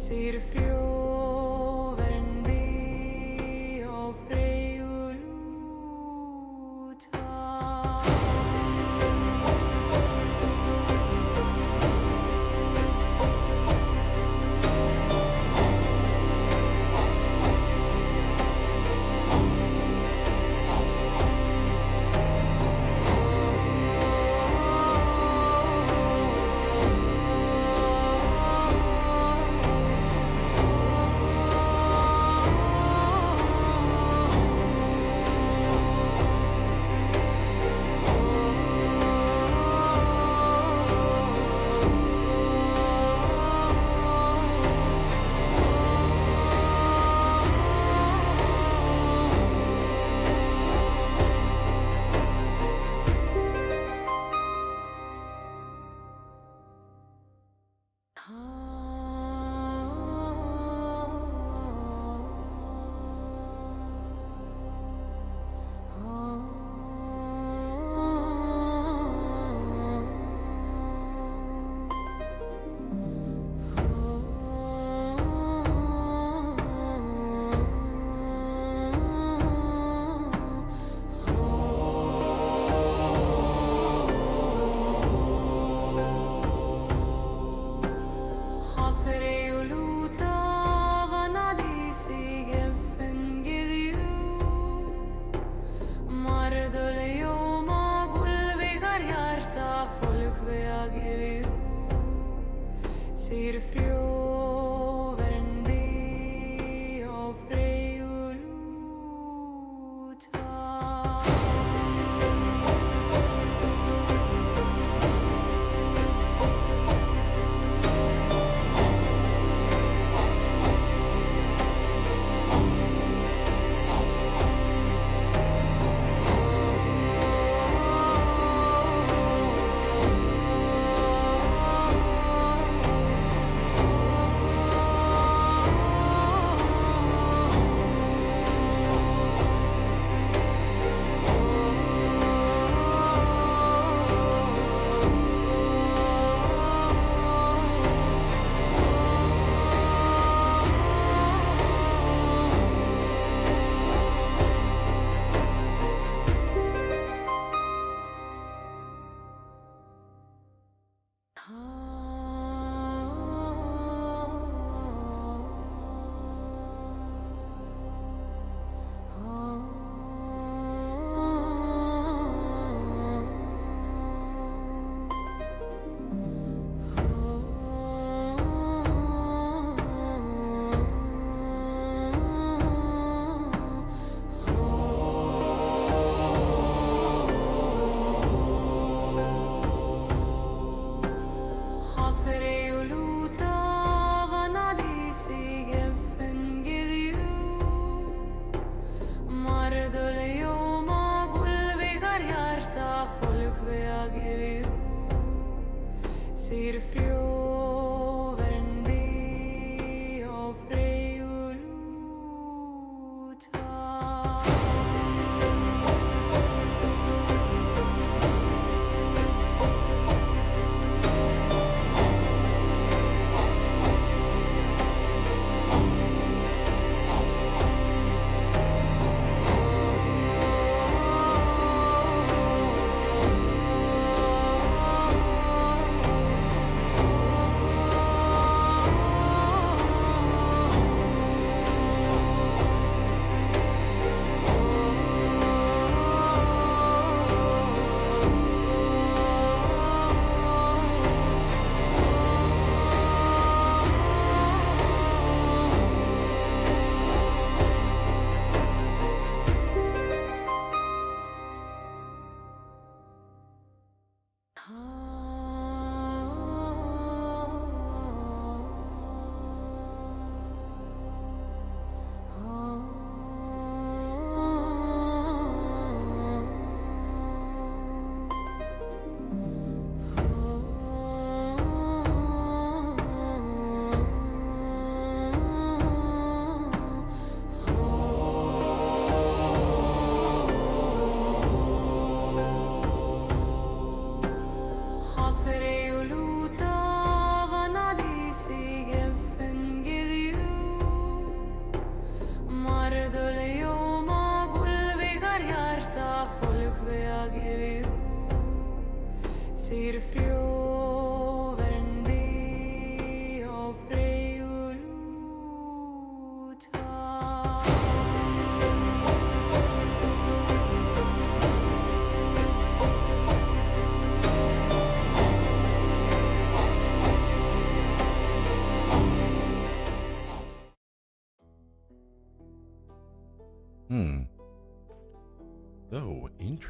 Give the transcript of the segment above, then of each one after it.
Ser frjåverandi og frejuluta. Ser frjåverandi og frejuluta.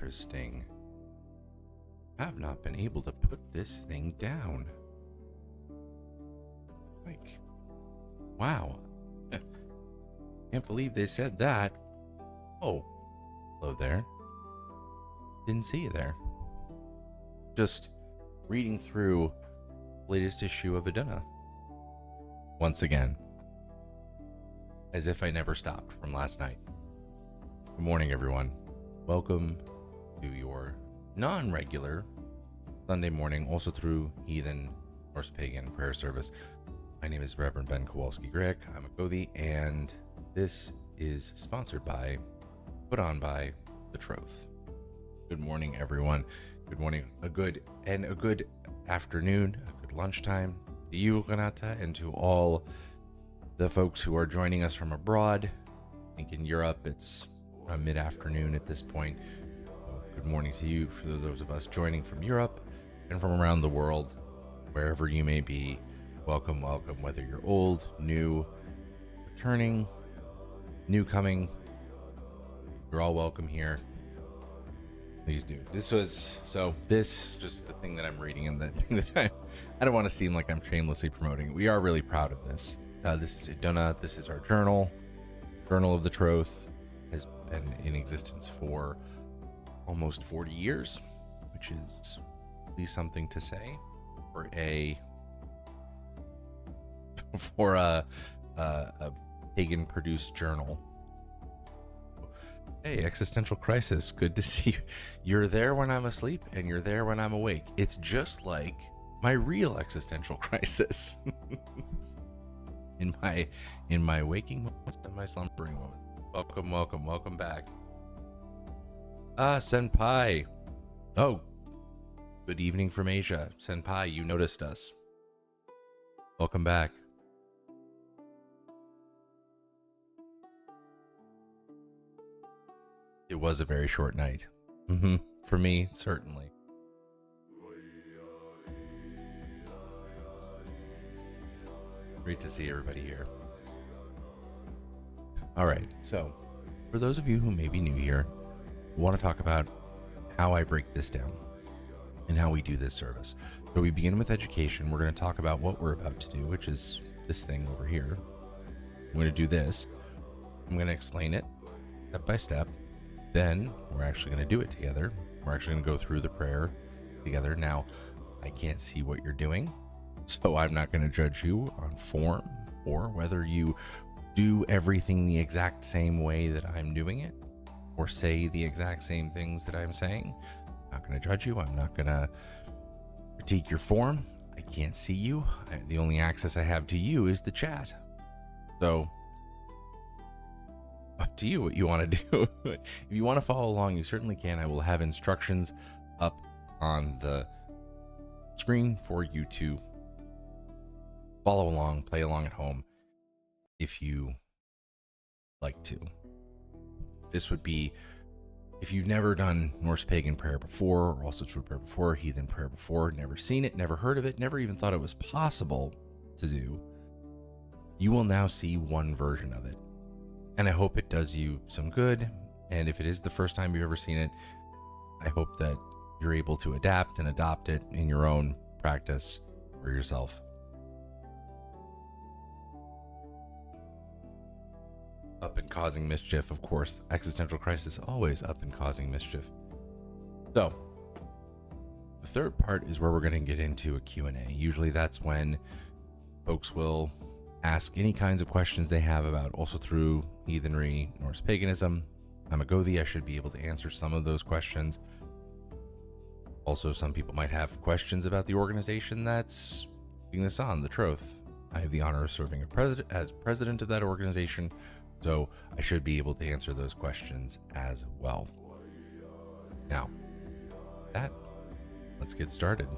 interesting. I have not been able to put this thing down. Like, wow. Can't believe they said that. Oh, hello there. Didn't see you there. Just reading through the latest issue of Aduna. Once again. As if I never stopped from last night. Good morning, everyone. Welcome to your non-regular Sunday morning, also through Heathen Norse Pagan prayer service. My name is Reverend Ben Kowalski-Greg. I'm a Gothi, and this is sponsored by, put on by, The Troth. Good morning, everyone. Good morning, a good afternoon, a good lunchtime to you, Renata, and to all the folks who are joining us from abroad. I think in Europe it's mid-afternoon at this point. So good morning to you for those of us joining from Europe and from around the world, wherever you may be. Welcome, welcome, whether you're old, new, returning, new coming, you're all welcome here. Please do. This just the thing that I'm reading, and the thing that I don't want to seem like I'm shamelessly promoting. We are really proud of this. This is Iduna. This is our journal of the Troth. Has been in existence for almost 40 years, which is at least something to say for a pagan produced journal. Hey, existential crisis. Good to see you. You're there when I'm asleep and you're there when I'm awake. It's just like my real existential crisis. in my waking moments and my slumbering moments. Welcome back. Senpai. Oh, good evening from Asia. Senpai, you noticed us. Welcome back. It was a very short night. For me, certainly. Great to see everybody here. All right, so for those of you who may be new here, I want to talk about how I break this down and how we do this service. So we begin with education. We're going to talk about what we're about to do, which is this thing over here. I'm going to do this. I'm going to explain it step by step. Then we're actually going to do it together. We're actually going to go through the prayer together. Now, I can't see what you're doing, so I'm not going to judge you on form or whether you do everything the exact same way that I'm doing it or say the exact same things that I'm saying. I'm not going to judge you. I'm not going to critique your form. I can't see you. The only access I have to you is the chat. So up to you what you want to do. If you want to follow along, you certainly can. I will have instructions up on the screen for you to follow along, play along at home if you like to. This would be if you've never done Norse Pagan prayer before, or also true prayer before, heathen prayer before, never seen it, never heard of it, never even thought it was possible to do, you will now see one version of it. And I hope it does you some good. And if it is the first time you've ever seen it, I hope that you're able to adapt and adopt it in your own practice for yourself. Up and causing mischief, of course. Existential crisis, always up and causing mischief. So, the third part is where we're going to get into a Q&A. Usually that's when folks will ask any kinds of questions they have about also through heathenry, Norse paganism. I'm a Gothi. I should be able to answer some of those questions. Also, some people might have questions about the organization that's putting this on, The Troth. I have the honor of serving as president of that organization, so I should be able to answer those questions as well. Now, let's get started.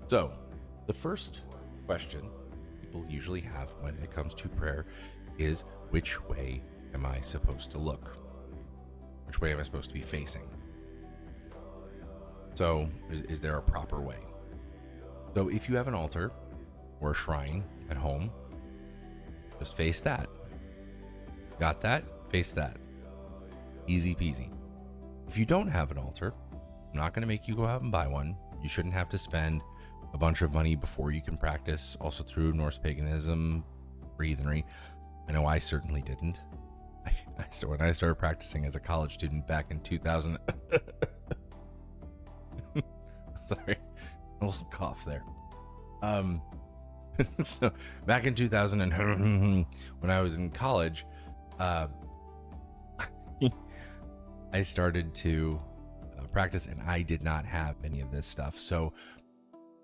So, the first question people usually have when it comes to prayer is, which way am I supposed to look? Which way am I supposed to be facing? So, is there a proper way? So if you have an altar or a shrine at home, just face that. Got that? Face that. Easy peasy. If you don't have an altar, I'm not going to make you go out and buy one. You shouldn't have to spend a bunch of money before you can practice. Also through Norse paganism, heathenry. I know I certainly didn't. When I started practicing as a college student back in 2000. Sorry, a little cough there. So back in 2000 and when I was in college, I started to practice, and I did not have any of this stuff. So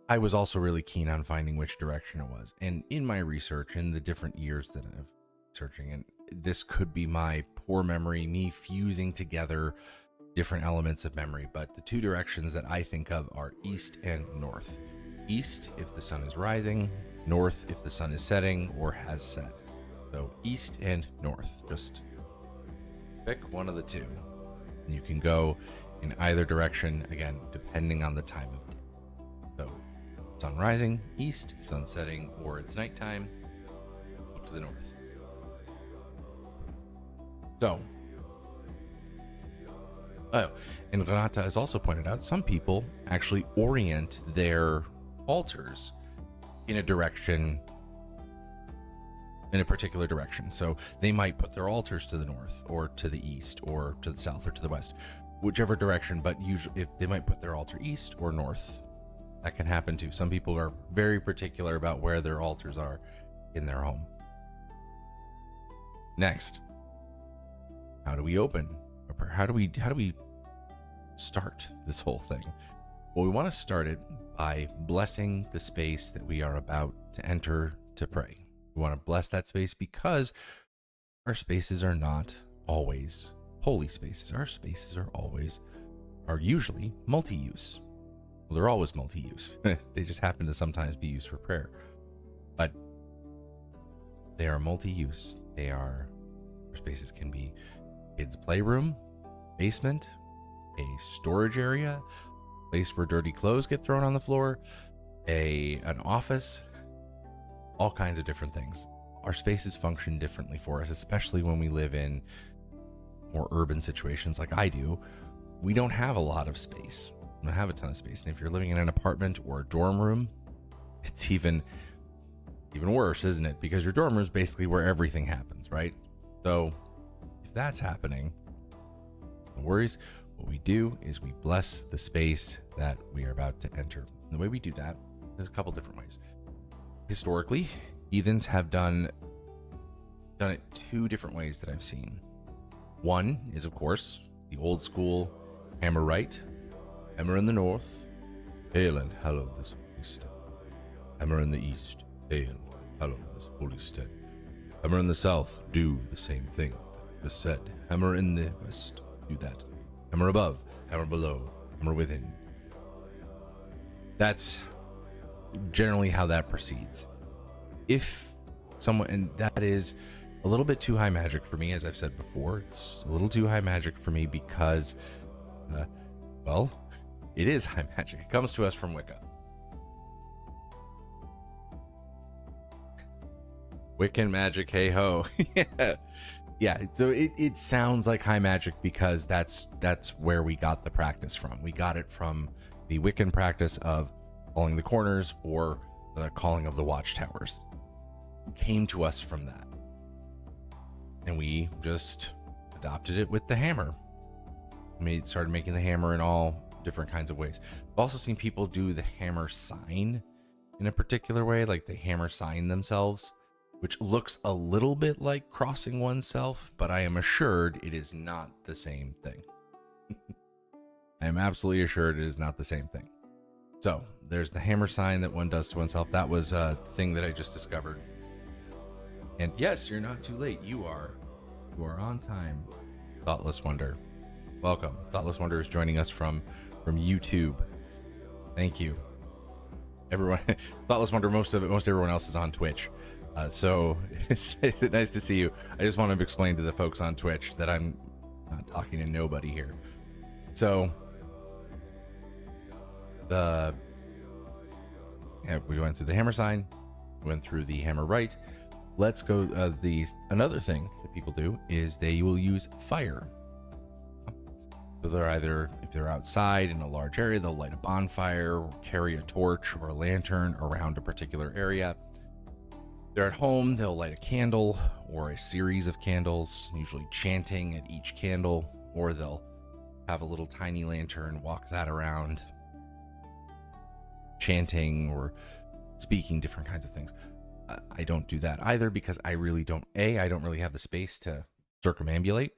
I was also really keen on finding which direction it was. And in my research, in the different years that I've searching, and this could be my poor memory, me fusing together different elements of memory, but the two directions that I think of are east and north. East if the sun is rising, north if the sun is setting or has set. So east and north, just pick one of the two. And you can go in either direction, again, depending on the time of day. So sun rising, east, sun setting, or it's nighttime, look to the north. So, and Renata has also pointed out, some people actually orient their altars in a direction, in a particular direction. So they might put their altars to the north or to the east or to the south or to the west, whichever direction, but usually if they might put their altar east or north. That can happen too. Some people are very particular about where their altars are in their home. Next, how do we open? How do we start this whole thing? Well, we want to start it by blessing the space that we are about to enter to pray. We want to bless that space because our spaces are not always holy spaces. Our spaces are usually multi-use. Well, they're always multi-use. They just happen to sometimes be used for prayer. But they are multi-use. Our spaces can be kids' playroom, basement, a storage area, place where dirty clothes get thrown on the floor, an office, all kinds of different things. Our spaces function differently for us, especially when we live in more urban situations like I do. We don't have a lot of space. We don't have a ton of space. And if you're living in an apartment or a dorm room, it's even worse, isn't it? Because your dorm room is basically where everything happens, right? So if that's happening, no worries. What we do is we bless the space that we are about to enter. And the way we do that, there's a couple different ways. Historically, heathens have done it two different ways that I've seen. One is, of course, the old school hammer right, hammer in the north, hail and hallow this holy stead. Hammer in the east, hail and hallow this holy stead. Hammer in the south, do the same thing that was said. Hammer in the west, do that. Hammer above, hammer below, hammer within. That's generally how that proceeds. If someone, and that is a little bit too high magic for me, as I've said before, it's a little too high magic for me because, well, it is high magic. It comes to us from Wicca. Wiccan magic, hey ho. Yeah. So it sounds like high magic because that's where we got the practice from. We got it from the Wiccan practice of calling the corners or the calling of the watchtowers. It came to us from that. And we just adopted it with the hammer. We started making the hammer in all different kinds of ways. I've also seen people do the hammer sign in a particular way, like they hammer sign themselves, which looks a little bit like crossing oneself, but I am assured it is not the same thing. I am absolutely assured it is not the same thing. So there's the hammer sign that one does to oneself. That was a thing that I just discovered. And yes, you're not too late. You are on time. Thoughtless Wonder, welcome. Thoughtless Wonder is joining us from YouTube. Thank you, everyone. Thoughtless Wonder. Most everyone else is on Twitch. So it's nice to see you. I just want to explain to the folks on Twitch that I'm not talking to nobody here. So we went through the hammer sign, we went through the hammer right. Let's go. Another thing that people do is they will use fire. So they're either, if they're outside in a large area, they'll light a bonfire or carry a torch or a lantern around a particular area. They're at home, they'll light a candle or a series of candles, usually chanting at each candle, or they'll have a little tiny lantern, walk that around, chanting or speaking different kinds of things. I don't do that either because I don't really have the space to circumambulate.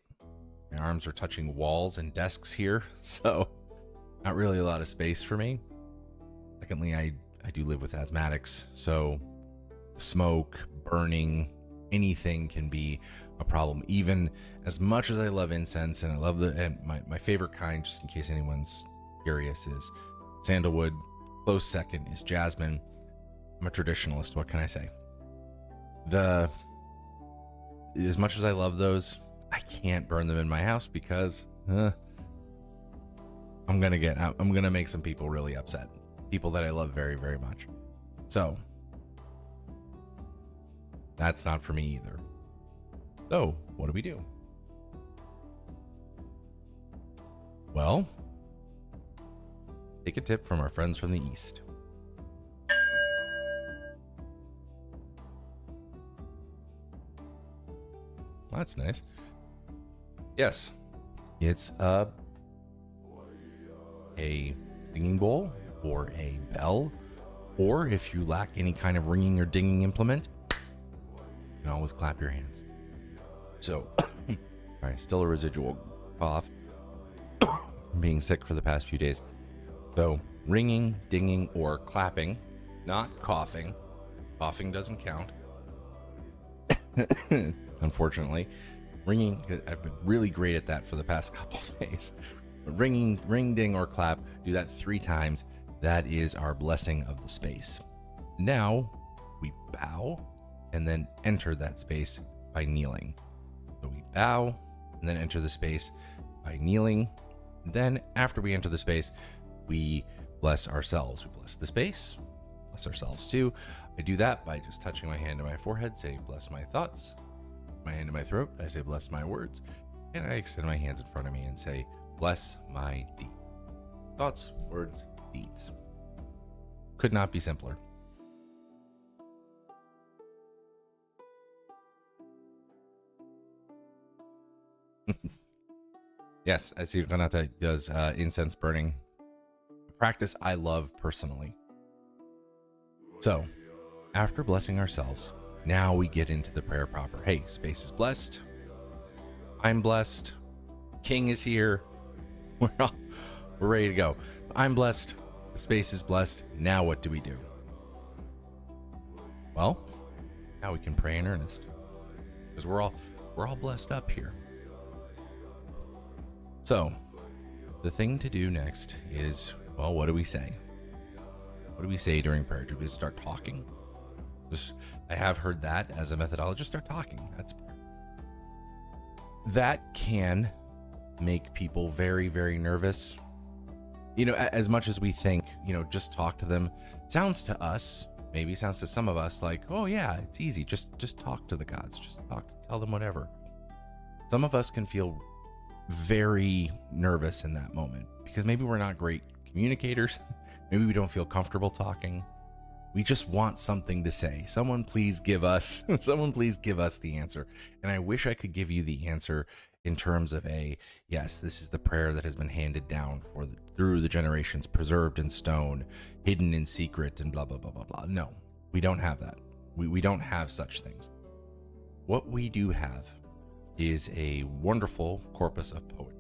My arms are touching walls and desks here, so not really a lot of space for me. Secondly, I do live with asthmatics, so smoke, burning, anything can be a problem. Even as much as I love incense, and I love my favorite kind, just in case anyone's curious, is sandalwood. Close second is jasmine. I'm a traditionalist, what can I say? As much as I love those, I can't burn them in my house because I'm gonna make some people really upset. People that I love very, very much. So that's not for me either. So what do we do? Well, take a tip from our friends from the East. That's nice. Yes, it's a singing bowl or a bell, or if you lack any kind of ringing or dinging implement, you can always clap your hands. So, all right, still a residual cough. Being sick for the past few days. So, ringing, dinging, or clapping, not coughing. Coughing doesn't count. Unfortunately. Ringing, I've been really great at that for the past couple of days. Ringing, ring, ding, or clap, do that 3 times. That is our blessing of the space. Now, we bow and then enter that space by kneeling. So we bow and then enter the space by kneeling. Then, after we enter the space, we bless ourselves. We bless the space, bless ourselves too. I do that by just touching my hand to my forehead, say, bless my thoughts. My hand to my throat, I say, bless my words. And I extend my hands in front of me and say, bless my deeds. Thoughts, words, deeds. Could not be simpler. Yes, I see Kanata does incense burning. A practice I love personally. So, after blessing ourselves, now we get into the prayer proper. Hey, space is blessed. I'm blessed. King is here. We're ready to go. I'm blessed. The space is blessed. Now what do we do? Well, now we can pray in earnest. Because we're all blessed up here. So, the thing to do next is, well, what do we say? What do we say during prayer? Do we start talking? I have heard that as a methodology. Start talking. That's prayer. That can make people very, very nervous. You know, as much as we think, just talk to them. Sounds to us, maybe sounds to some of us like, oh yeah, it's easy. Just talk to the gods. Just tell them whatever. Some of us can feel very nervous in that moment because maybe we're not great communicators. Maybe we don't feel comfortable talking. We just want something to say. Someone please give us the answer. And I wish I could give you the answer in terms of yes, this is the prayer that has been handed down through the generations, preserved in stone, hidden in secret, and blah, blah, blah, blah, blah. No, we don't have that. We don't have such things. What we do have is a wonderful corpus of poetry.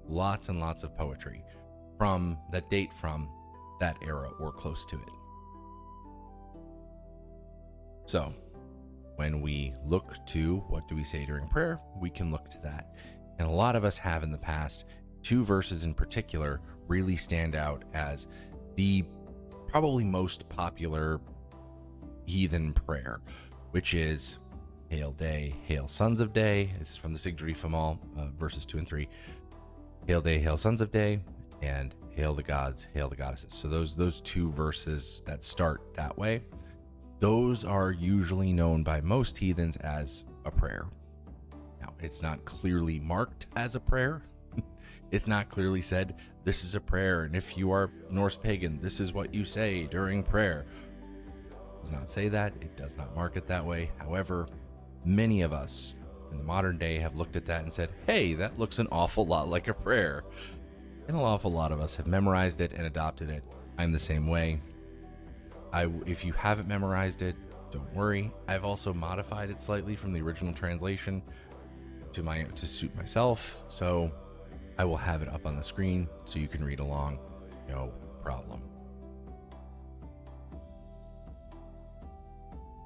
Lots and lots of poetry that date from that era or close to it. So, when we look to what do we say during prayer, we can look to that. And a lot of us have in the past. 2 verses in particular really stand out as the probably most popular heathen prayer, which is Hail Day, Hail Sons of Day. This is from the Sigurd Famal, verses 2 and 3. Hail Day, Hail Sons of Day, and Hail the Gods, Hail the Goddesses. So those 2 verses that start that way, those are usually known by most heathens as a prayer. Now, it's not clearly marked as a prayer, It's not clearly said, this is a prayer, and if you are Norse pagan, this is what you say during prayer. It does not say that. It does not mark it that way. However, many of us in the modern day have looked at that and said, hey, that looks an awful lot like a prayer. And an awful lot of us have memorized it and adopted it. I'm the same way. If you haven't memorized it, don't worry. I've also modified it slightly from the original translation to suit myself. So I will have it up on the screen so you can read along. No problem.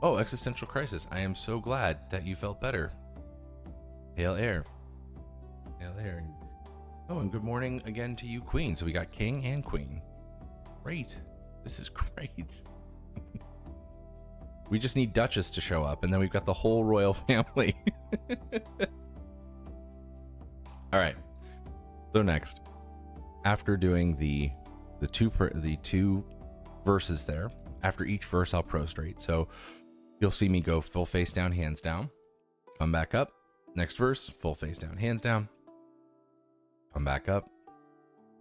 Oh, existential crisis. I am so glad that you felt better. Hail air. Hail air. Oh, and good morning again to you, Queen. So we got King and Queen. Great. This is great. We just need Duchess to show up, and then we've got the whole royal family. All right. So next, after doing the two verses there, after each verse I'll prostrate. So you'll see me go full face down, hands down, come back up. Next verse, full face down, hands down, come back up.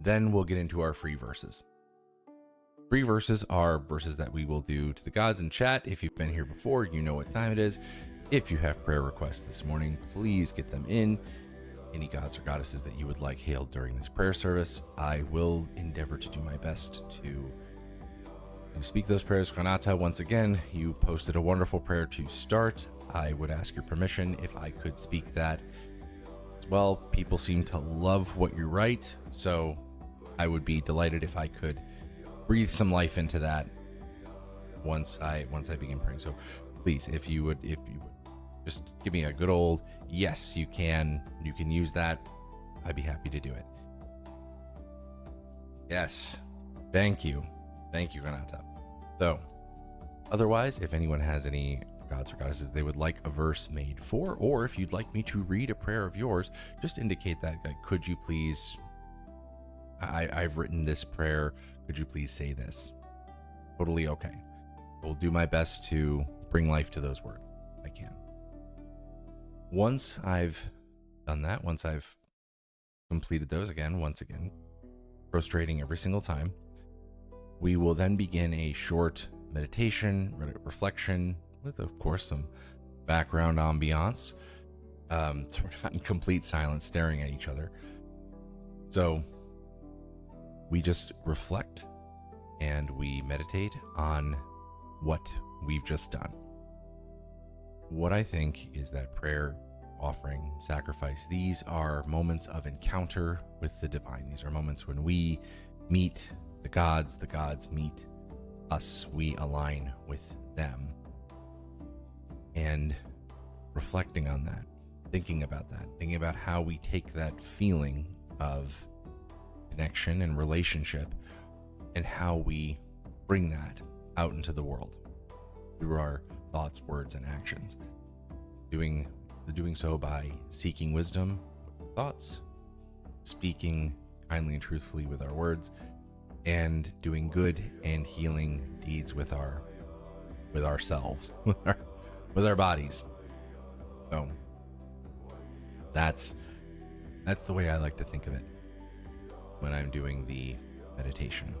Then we'll get into our free verses. Free verses are verses that we will do to the gods in chat. If you've been here before, you know what time it is. If you have prayer requests this morning, please get them in. Any gods or goddesses that you would like hailed during this prayer service, I will endeavor to do my best to speak those prayers. Renata, once again, you posted a wonderful prayer to start. I would ask your permission if I could speak that as well. People seem to love what you write, so I would be delighted if I could breathe some life into that once I begin praying. So please, if you would just give me a good old yes, you can use that. I'd be happy to do it. Yes. Thank you, Renata. So otherwise, if anyone has any gods or goddesses they would like a verse made for, or if you'd like me to read a prayer of yours, just indicate that. Like, could you please, I've written this prayer, could you please say this? Totally okay. I'll do my best to bring life to those words. I can. Once I've done that, once I've completed those once again, prostrating every single time, we will then begin a short meditation, reflection, with, of course, some background ambiance. So we're not in complete silence staring at each other. So we just reflect and we meditate on what we've just done. What I think is that prayer, offering, sacrifice, these are moments of encounter with the divine. These are moments when we meet the gods meet us, we align with them. And reflecting on that, thinking about how we take that feeling of connection and relationship and how we bring that out into the world through our thoughts, words, and actions. Doing so by seeking wisdom with thoughts, speaking kindly and truthfully with our words, and doing good and healing deeds with ourselves, with our bodies. So that's the way I like to think of it when I'm doing the meditation.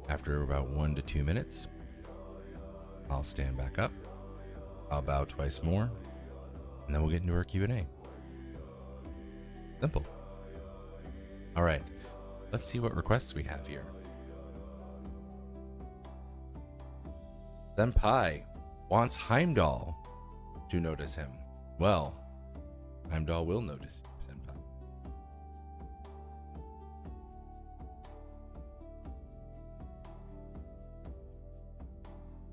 After about 1 to 2 minutes, I'll stand back up, I'll bow twice more, and then we'll get into our Q&A. Simple. All right, let's see what requests we have here. Senpai wants Heimdall to notice him. Well, Heimdall will notice Senpai.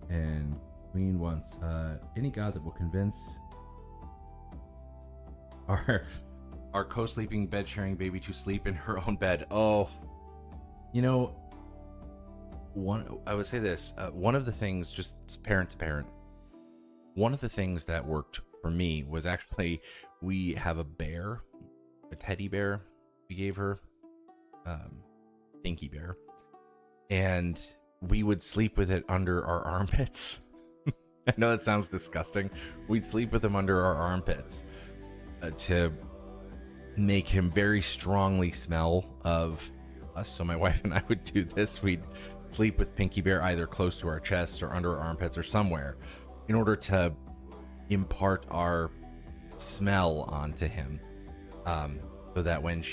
And Queen wants any god that will convince our co-sleeping, bed-sharing baby to sleep in her own bed. Oh, you know, I would say this. One of the things, just parent to parent, one of the things that worked for me was actually, we have a bear, a teddy bear we gave her, Pinky Bear, and we would sleep with it under our armpits. I know that sounds disgusting. We'd sleep with him under our armpits to make him very strongly smell of us. So my wife and I would do this. We'd sleep with Pinky Bear either close to our chest or under our armpits or somewhere in order to impart our smell onto him. So that when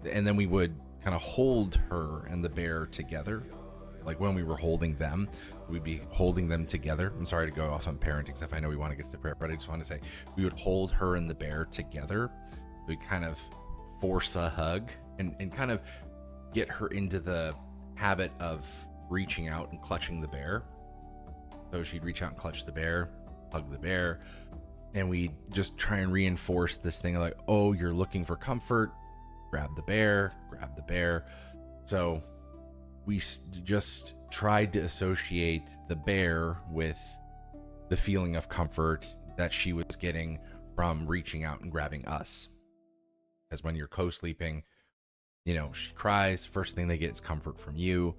and then we would kind of hold her and the bear together. Like when we were holding them, we'd be holding them together. I'm sorry to go off on parenting stuff. I know we want to get to the prayer, but I just want to say we would hold her and the bear together. We'd kind of force a hug and kind of get her into the habit of reaching out and clutching the bear. So she'd reach out and clutch the bear, hug the bear, and we just try and reinforce this thing of like, oh, you're looking for comfort, grab the bear. So we just tried to associate the bear with the feeling of comfort that she was getting from reaching out and grabbing us. Because when you're co-sleeping, you know, she cries, first thing they get is comfort from you.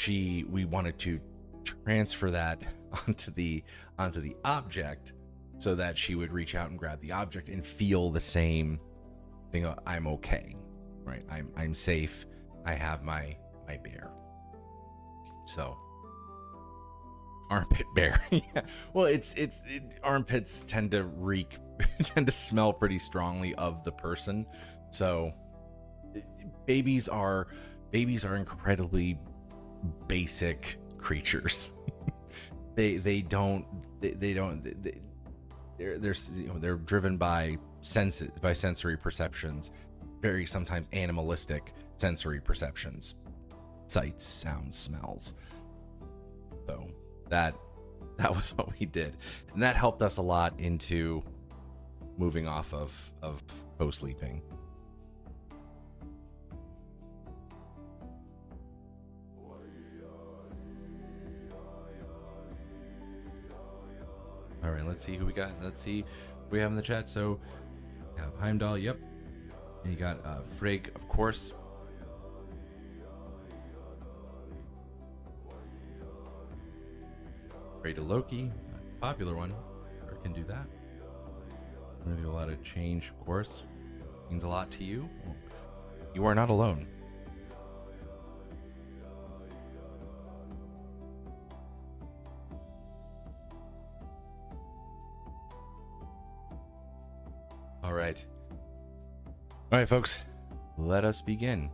We wanted to transfer that onto the object so that she would reach out and grab the object and feel the same thing. I'm okay, right? I'm safe. I have my bear. So armpit bear. Yeah. Well, armpits tend to smell pretty strongly of the person. So babies are incredibly basic creatures. They're driven by sensory perceptions, very sometimes animalistic sensory perceptions, sights, sounds, smells. So that was what we did, and that helped us a lot into moving off of co-sleeping. All right, let's see who we got. Let's see who we have in the chat. So we have Heimdall, yep. And you got Frigg, of course. Afraid of Loki, popular one. Sure can do that. Gonna do a lot of change, of course. Means a lot to you. Well, you are not alone. All right, folks, let us begin.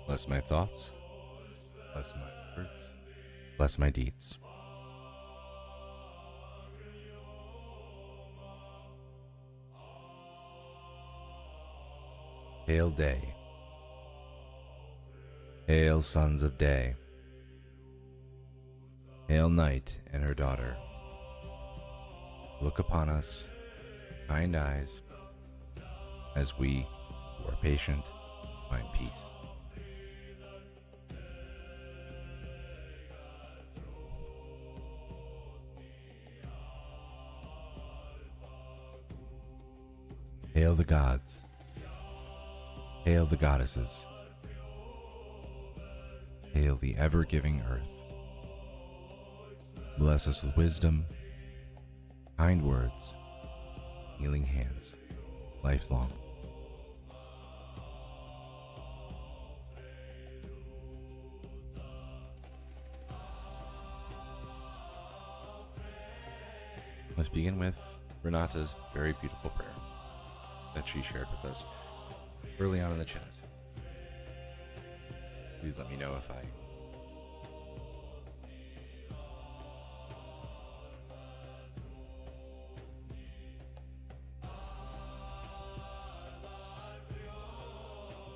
Bless my thoughts, bless my words, bless my deeds. Hail day, hail sons of day, hail night and her daughter. Look upon us, kind eyes, as we, who are patient, find peace. Hail the gods, hail the goddesses, hail the ever-giving earth. Bless us with wisdom, kind words, healing hands, lifelong. Let's begin with Renata's very beautiful prayer that she shared with us early on in the chat. Please let me know if I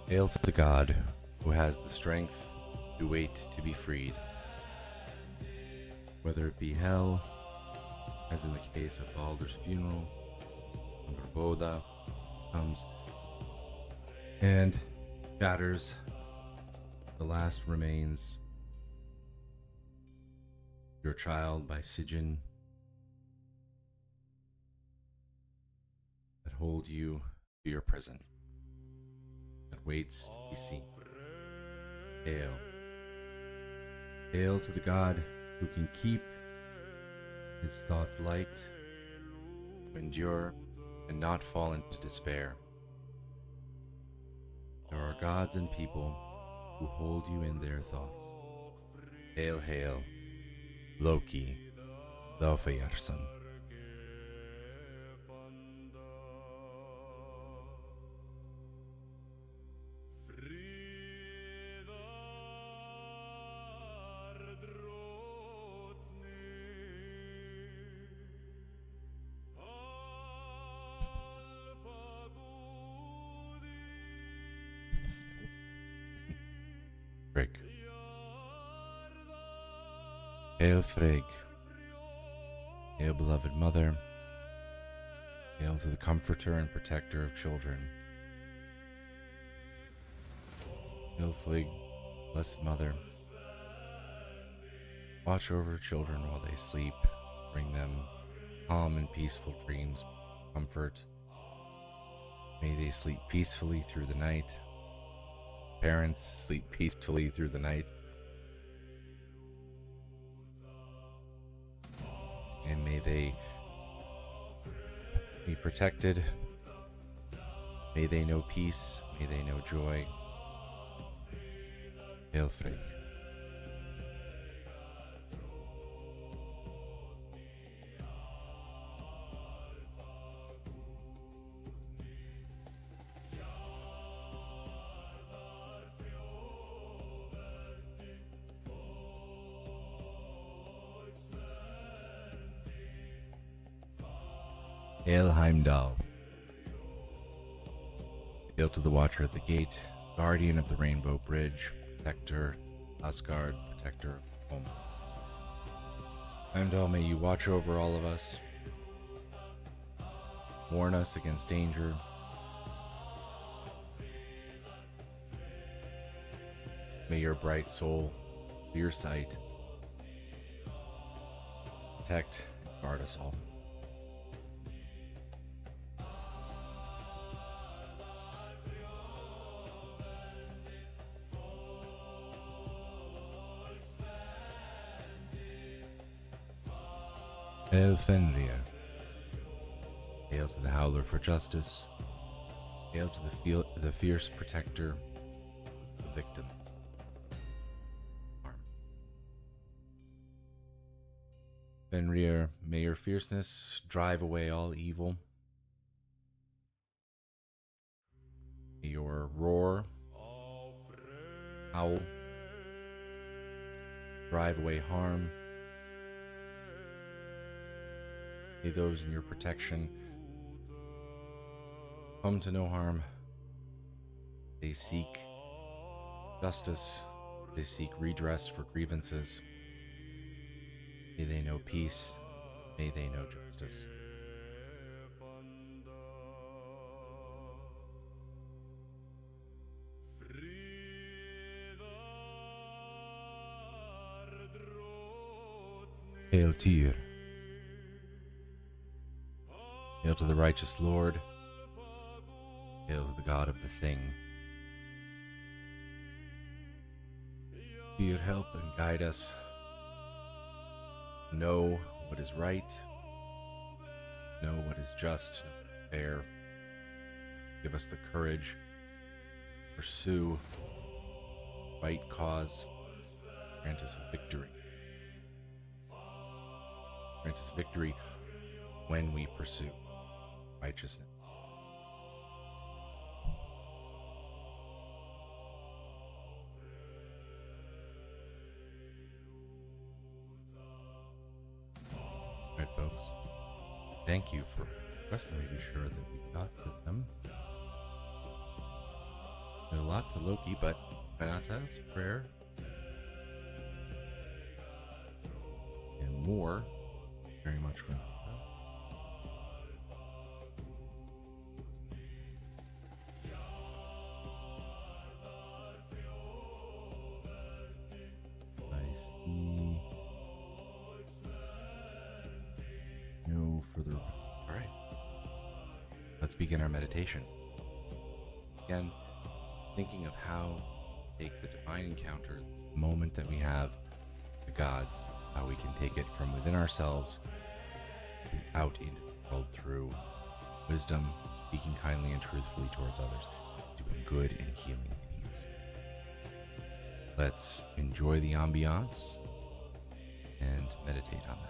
Hail to the God who has the strength to wait to be freed, whether it be hell, as in the case of Baldur's funeral, when Barboda comes and shatters the last remains of your child by Sigyn that hold you to your prison, that waits to be seen. Hail. Hail to the God who can keep his thoughts light, to endure and not fall into despair. There are gods and people who hold you in their thoughts. Hail, hail, Loki, Laufeyarson. Frigg. Hail Frigg. Hail beloved mother. Hail to the comforter and protector of children. Hail Frigg, blessed mother. Watch over children while they sleep. Bring them calm and peaceful dreams, comfort. May they sleep peacefully through the night. Parents sleep peacefully through the night. And may they be protected. May they know peace. May they know joy. Hail Frigg. Hail Heimdall. Hail to the Watcher at the Gate, Guardian of the Rainbow Bridge, Protector, Asgard, Protector of home. Heimdall, may you watch over all of us, warn us against danger, may your bright soul, clear sight, protect and guard us all. Hail Fenrir. Hail to the Howler for justice. Hail to the fierce protector of the victim. Fenrir, may your fierceness drive away all evil. May your roar, howl, drive away harm. May those in your protection come to no harm. They seek justice. They seek redress for grievances. May they know peace. May they know justice. Hail Tyr. Hail to the righteous Lord. Hail to the God of the Thing. Be your help and guide us. Know what is right. Know what is just and fair. Give us the courage to pursue the right cause. Grant us victory. Grant us victory when we pursue righteousness. All right, folks. Thank you for requesting me. Be sure that we got to them. There's a lot to Loki, but Benatas, prayer, and more. Very much for no further. All right, let's begin our meditation. Again, thinking of how to take the divine encounter, the moment that we have the gods, how we can take it from within ourselves out into the world through wisdom, speaking kindly and truthfully towards others, doing good and healing deeds. Let's enjoy the ambiance and meditate on that.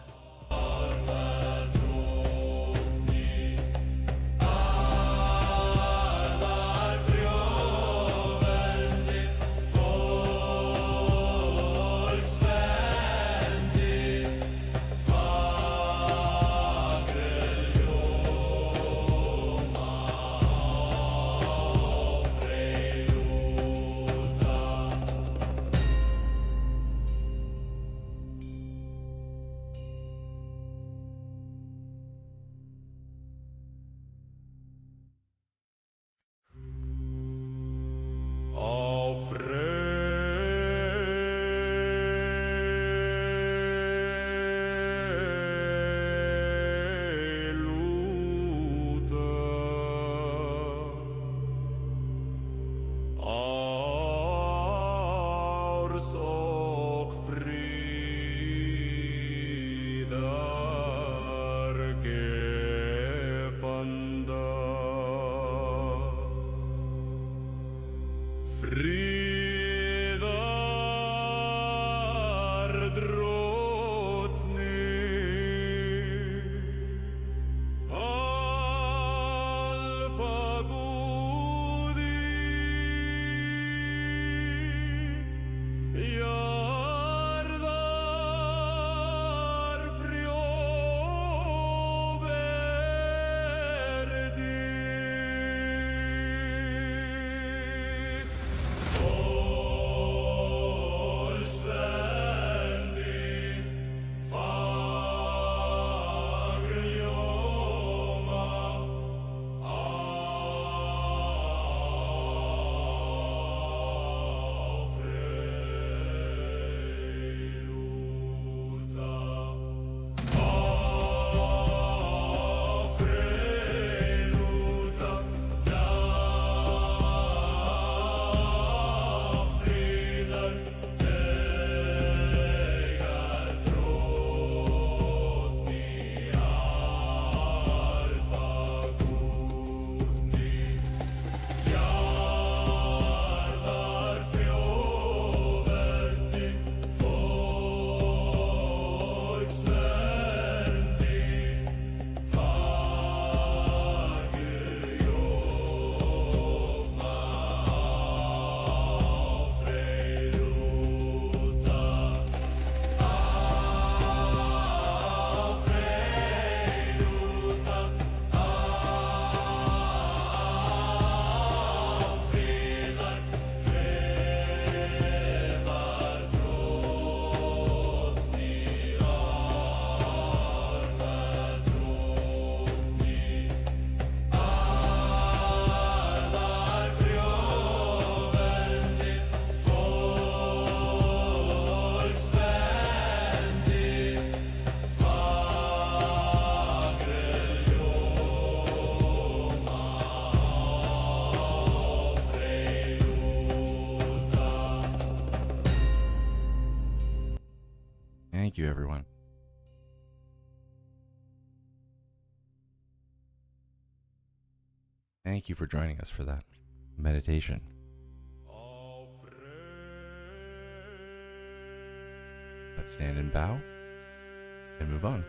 Thank you, everyone. Thank you for joining us for that meditation. Let's stand and bow and move on.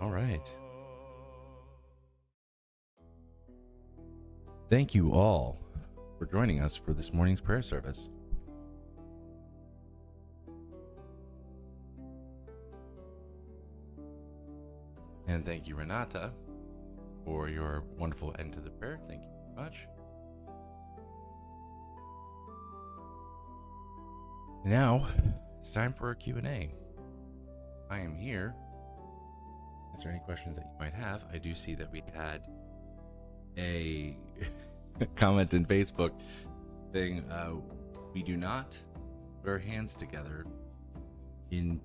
All right. Thank you all for joining us for this morning's prayer service. And thank you, Renata, for your wonderful end to the prayer. Thank you very much. Now, it's time for a Q&A. I am here. Is there any questions that you might have? I do see that we had a comment in Facebook saying we do not put our hands together and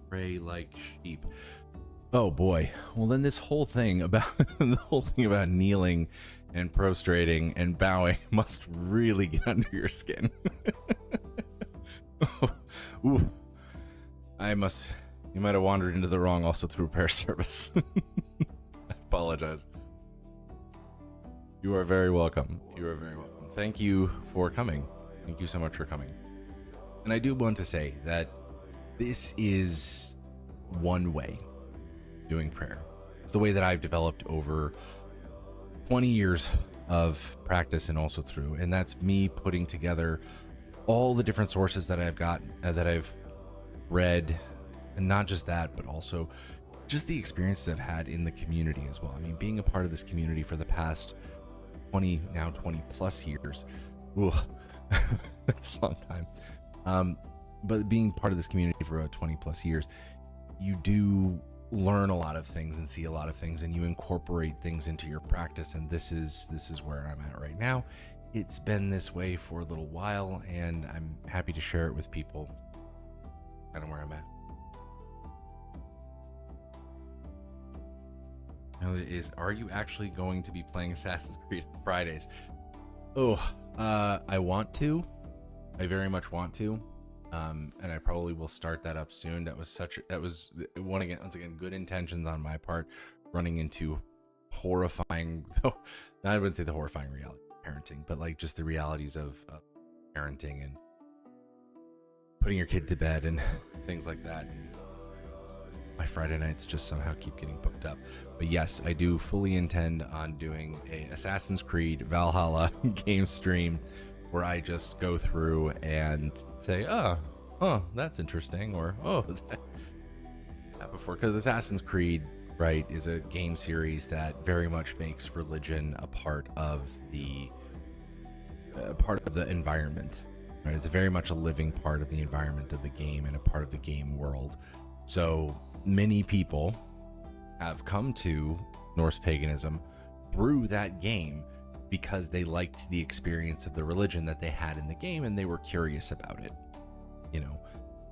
pray like sheep. Oh boy. Well, then this whole thing about kneeling and prostrating and bowing must really get under your skin. Ooh. You might have wandered into the wrong also through prayer service. I apologize. You are very welcome. You are very welcome. Thank you for coming. Thank you so much for coming. And I do want to say that this is one way doing prayer. It's the way that I've developed over 20 years of practice and also through, and that's me putting together all the different sources that I've got, that I've read, and not just that, but also just the experiences I've had in the community as well. I mean, being a part of this community for the past 20 plus years. Ooh, that's a long time. But being part of this community for about 20 plus years, you do learn a lot of things and see a lot of things, and you incorporate things into your practice. And this is where I'm at right now. It's been this way for a little while, and I'm happy to share it with people. Kind of where I'm at. Now, are you actually going to be playing Assassin's Creed on Fridays? Oh, I want to. I very much want to. And I probably will start that up soon. That was once again, good intentions on my part, running into horrifying, I wouldn't say the horrifying reality of parenting, but like just the realities of parenting and putting your kid to bed and things like that. And my Friday nights just somehow keep getting booked up. But yes, I do fully intend on doing a Assassin's Creed Valhalla game stream where I just go through and say, oh, that's interesting, or that before, because Assassin's Creed, right, is a game series that very much makes religion a part of the environment, right? It's very much a living part of the environment of the game and a part of the game world. So many people have come to Norse paganism through that game because they liked the experience of the religion that they had in the game, and they were curious about it, you know.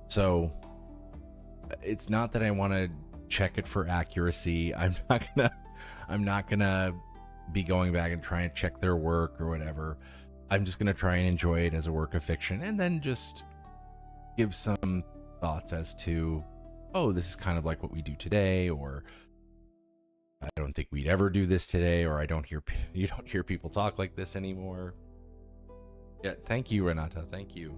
So it's not that I want to check it for accuracy. I'm not gonna be going back and trying to check their work or whatever. I'm just gonna try and enjoy it as a work of fiction, and then just give some thoughts as to, oh, this is kind of like what we do today, or I don't think we'd ever do this today, or you don't hear people talk like this anymore. Yeah, thank you, Renata. Thank you.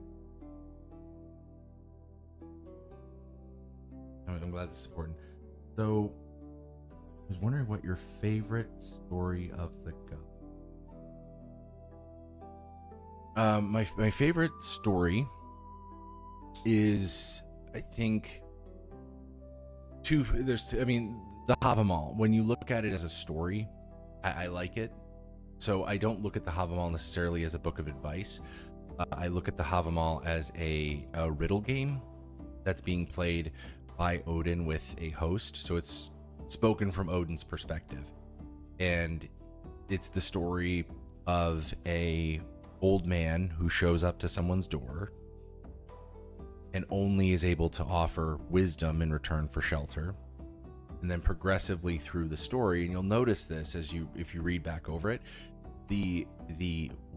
I'm glad this is important. So, I was wondering what your favorite story of the go. My favorite story is, I think, the Havamal. When you look at it as a story, I like it. So I don't look at the Havamal necessarily as a book of advice. I look at the Havamal as a riddle game that's being played by Odin with a host. So it's spoken from Odin's perspective, and it's the story of a old man who shows up to someone's door and only is able to offer wisdom in return for shelter. And then progressively through the story, and you'll notice this if you read back over it, the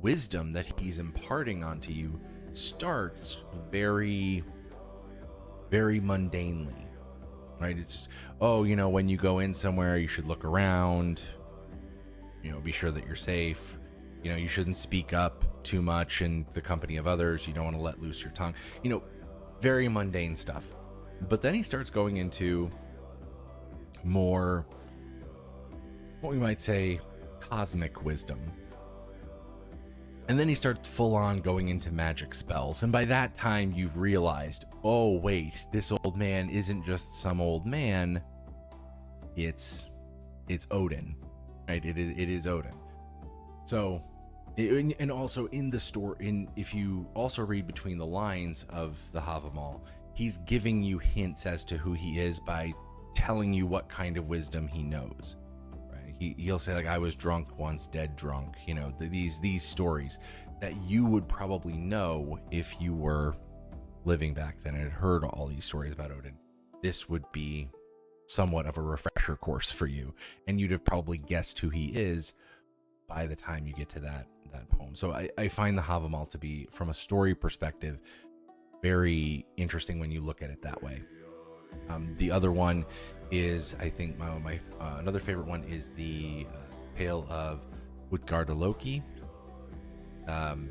wisdom that he's imparting onto you starts very, very mundanely, right? It's just, when you go in somewhere, you should look around, be sure that you're safe. You shouldn't speak up too much in the company of others. You don't want to let loose your tongue. Very mundane stuff. But then he starts going into more, what we might say, cosmic wisdom. And then he starts full on going into magic spells. And by that time, you've realized, oh, wait, this old man isn't just some old man. It's Odin, right? It is Odin. So, and also in the story, if you also read between the lines of the Havamal, he's giving you hints as to who he is by telling you what kind of wisdom he knows. He'll say, like, I was drunk once, dead drunk, you know, these stories that you would probably know if you were living back then and had heard all these stories about Odin. This would be somewhat of a refresher course for you, and you'd have probably guessed who he is by the time you get to that poem. So I find the Havamal to be, from a story perspective, very interesting when you look at it that way. The other one is, I think, my another favorite one is the tale of Utgarda-Loki. The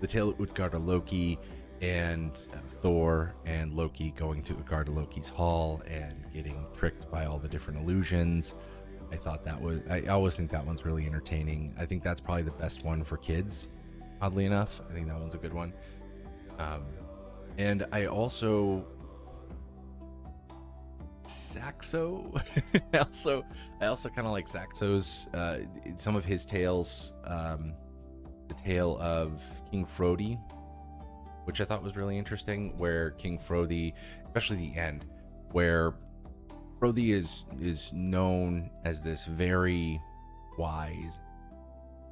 tale of Utgarda-Loki and Thor and Loki going to Utgarda-Loki's hall and getting tricked by all the different illusions. I always think that one's really entertaining. I think that's probably the best one for kids, oddly enough. I think that one's a good one. And I also... Saxo. I also kind of like Saxo's some of his tales. The tale of King Frodi, which I thought was really interesting, where King Frodi, especially the end, where Frodi is known as this very wise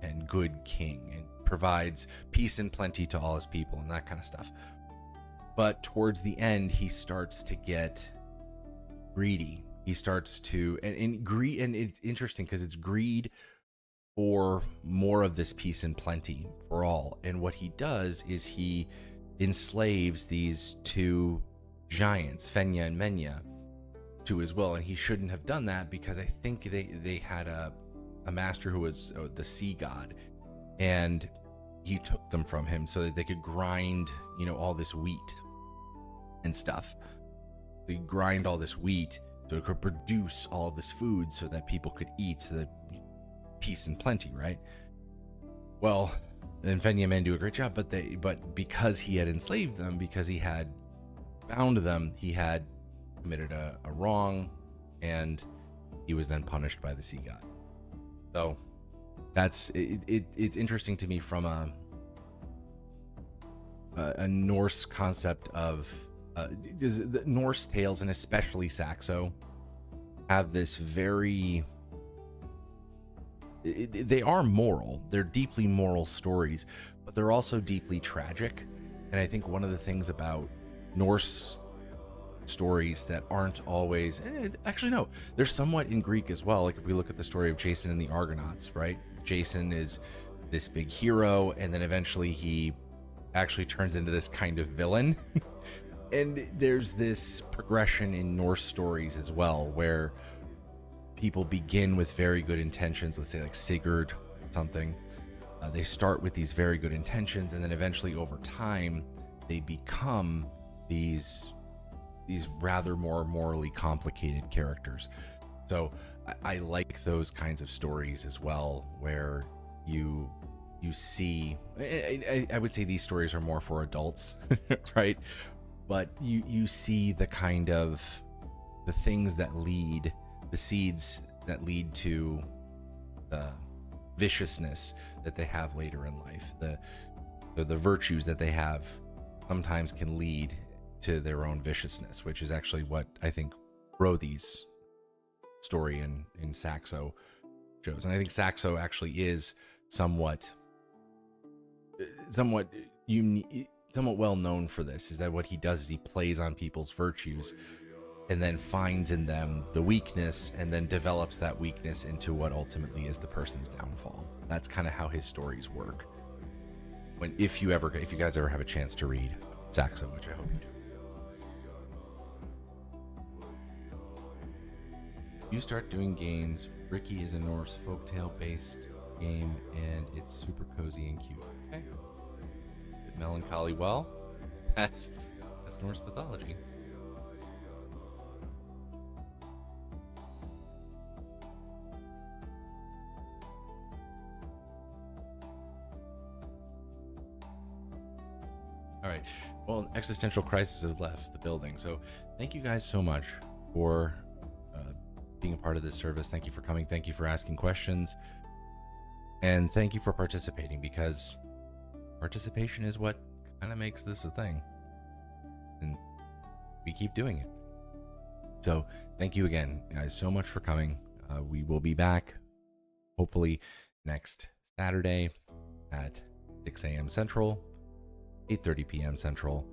and good king and provides peace and plenty to all his people and that kind of stuff. But towards the end, he starts to get greedy. He starts to and greed, and it's interesting because it's greed for more of this peace and plenty for all. And what he does is he enslaves these two giants, Fenya and Menya, to his will. And he shouldn't have done that, because I think they had a master who was the sea god, and he took them from him so that they could grind, all this wheat and stuff. They grind all this wheat so it could produce all of this food so that people could eat, so that peace and plenty, right? Well, then Fenya men do a great job, but because he had enslaved them, because he had bound them, he had committed a wrong, and he was then punished by the sea god. So that's it's interesting to me from a Norse concept of the Norse tales, and especially Saxo, have this very they are moral. They're deeply moral stories, but they're also deeply tragic. And I think one of the things about Norse stories that aren't always actually, no, they're somewhat in Greek as well. Like if we look at the story of Jason and the Argonauts, right? Jason is this big hero, and then eventually he actually turns into this kind of villain. And there's this progression in Norse stories as well, where people begin with very good intentions. Let's say like Sigurd, something. They start with these very good intentions, and then eventually over time, they become these rather more morally complicated characters. So I like those kinds of stories as well, where you see, I would say these stories are more for adults, right? But you see the kind of the things that lead, the seeds that lead to the viciousness that they have later in life. The virtues that they have sometimes can lead to their own viciousness, which is actually what I think Frodi's story in Saxo shows. And I think Saxo actually is somewhat unique, somewhat well known for this, is that what he does is he plays on people's virtues and then finds in them the weakness, and then develops that weakness into what ultimately is the person's downfall. That's kind of how his stories work. If you guys ever have a chance to read Saxo, which I hope you do. You start doing games. Ricky is a Norse folktale based game, and it's super cozy and cute. Okay. Melancholy. Well, that's Norse mythology. All right. Well, existential crisis has left the building. So thank you guys so much for being a part of this service. Thank you for coming. Thank you for asking questions. And thank you for participating, because participation is what kind of makes this a thing. And we keep doing it. So thank you again, guys, so much for coming. We will be back hopefully next Saturday at 6 a.m. Central, 8:30 p.m. Central.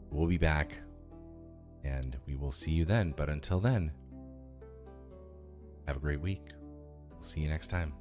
We'll be back and we will see you then. But until then, have a great week. See you next time.